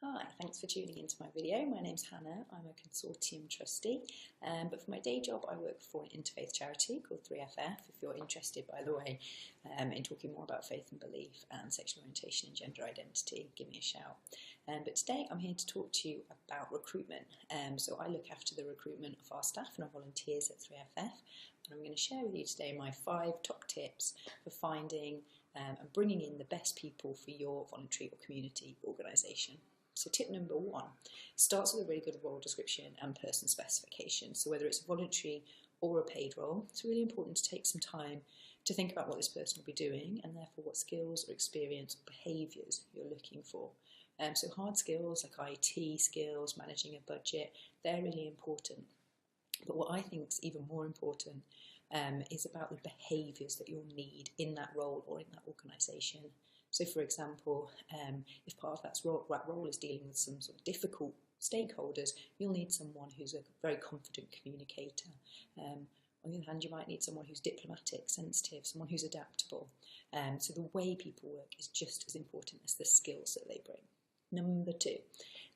Hi, thanks for tuning into my video. My name's Hannah. I'm a consortium trustee, but for my day job I work for an interfaith charity called 3FF. If you're interested, by the way, in talking more about faith and belief and sexual orientation and gender identity, give me a shout. But today I'm here to talk to you about recruitment. So I look after the recruitment of our staff and our volunteers at 3FF, and I'm going to share with you today my 5 top tips for finding and bringing in the best people for your voluntary or community organisation. So tip number 1 starts with a really good role description and person specification. So whether it's a voluntary or a paid role, it's really important to take some time to think about what this person will be doing and therefore what skills or experience or behaviours you're looking for. So hard skills like IT skills, managing a budget, they're really important. But what I think is even more important is about the behaviours that you'll need in that role or in that organisation. So for example, if part of that role is dealing with some sort of difficult stakeholders, you'll need someone who's a very confident communicator. On the other hand, you might need someone who's diplomatic, sensitive, someone who's adaptable. So the way people work is just as important as the skills that they bring. Number 2,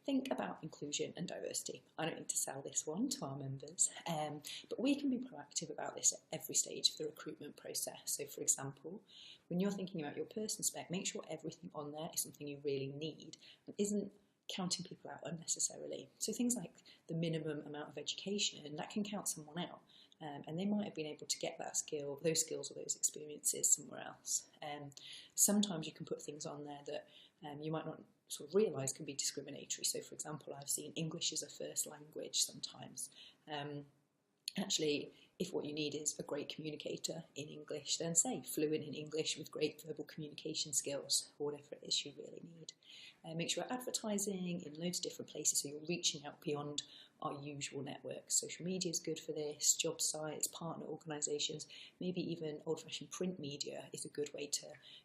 think about inclusion and diversity. I don't need to sell this one to our members, but we can be proactive about this at every stage of the recruitment process. So for example, when you're thinking about your person spec, make sure everything on there is something you really need and isn't counting people out unnecessarily. So things like the minimum amount of education, that can count someone out. And they might have been able to get that skill, those skills or those experiences somewhere else. Sometimes you can put things on there that you might not sort of realise can be discriminatory. So for example, I've seen English as a first language sometimes. Actually, if what you need is a great communicator in English, then say fluent in English with great verbal communication skills, or whatever it is you really need. Make sure you're advertising in loads of different places so you're reaching out beyond our usual networks. Social media is good for this, job sites, partner organisations, maybe even old-fashioned print media is a good way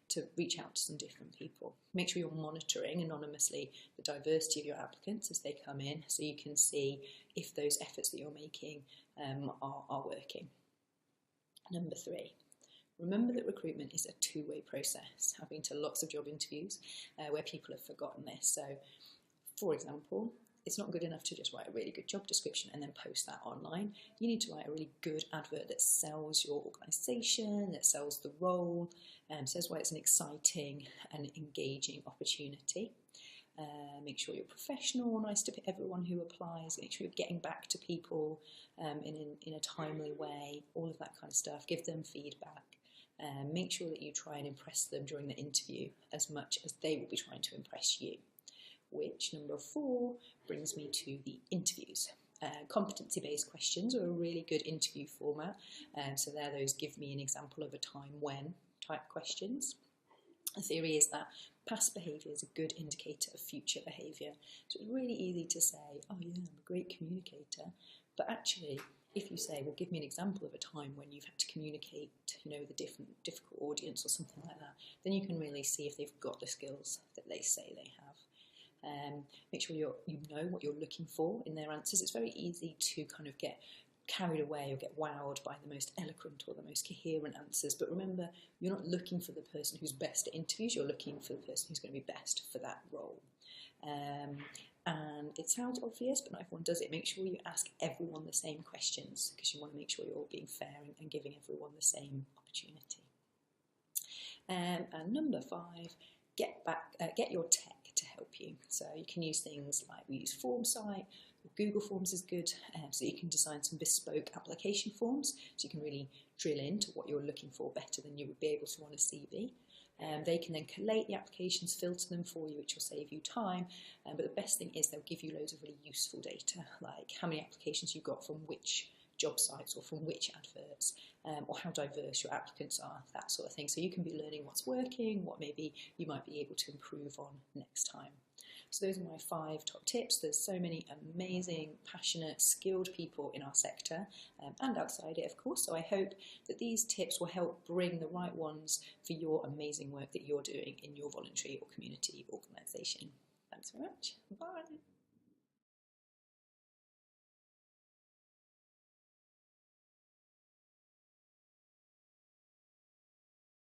to reach out to some different people. Make sure you're monitoring anonymously the diversity of your applicants as they come in so you can see if those efforts that you're making are working. Number 3. Remember that recruitment is a two-way process. I've been to lots of job interviews where people have forgotten this. So, for example, it's not good enough to just write a really good job description and then post that online. You need to write a really good advert that sells your organisation, that sells the role, says why it's an exciting and engaging opportunity. Make sure you're professional, nice to everyone who applies, make sure you're getting back to people in a timely way, all of that kind of stuff. Give them feedback. Make sure that you try and impress them during the interview as much as they will be trying to impress you. Which, number 4, brings me to the interviews. Competency-based questions are a really good interview format. So they're those give me an example of a time when type questions. The theory is that past behaviour is a good indicator of future behaviour. So it's really easy to say, oh yeah, I'm a great communicator, but actually if you say, well, give me an example of a time when you've had to communicate, with a difficult audience or something like that, then you can really see if they've got the skills that they say they have. Make sure you know what you're looking for in their answers. It's very easy to kind of get carried away or get wowed by the most eloquent or the most coherent answers, but remember, you're not looking for the person who's best at interviews, you're looking for the person who's going to be best for that role. And it sounds obvious, but not everyone does it. Make sure you ask everyone the same questions because you want to make sure you're all being fair and giving everyone the same opportunity. And number 5, get your tech to help you. So you can use things like we use FormSite, Google Forms is good, so you can design some bespoke application forms so you can really drill into what you're looking for better than you would be able to on a CV. They can then collate the applications, filter them for you, which will save you time, but the best thing is they'll give you loads of really useful data, like how many applications you got from which job sites or from which adverts, or how diverse your applicants are, that sort of thing. So you can be learning what's working, what maybe you might be able to improve on next time. So those are my 5 top tips. There's so many amazing, passionate, skilled people in our sector and outside it, of course. So I hope that these tips will help bring the right ones for your amazing work that you're doing in your voluntary or community organisation. Thanks very much. Bye.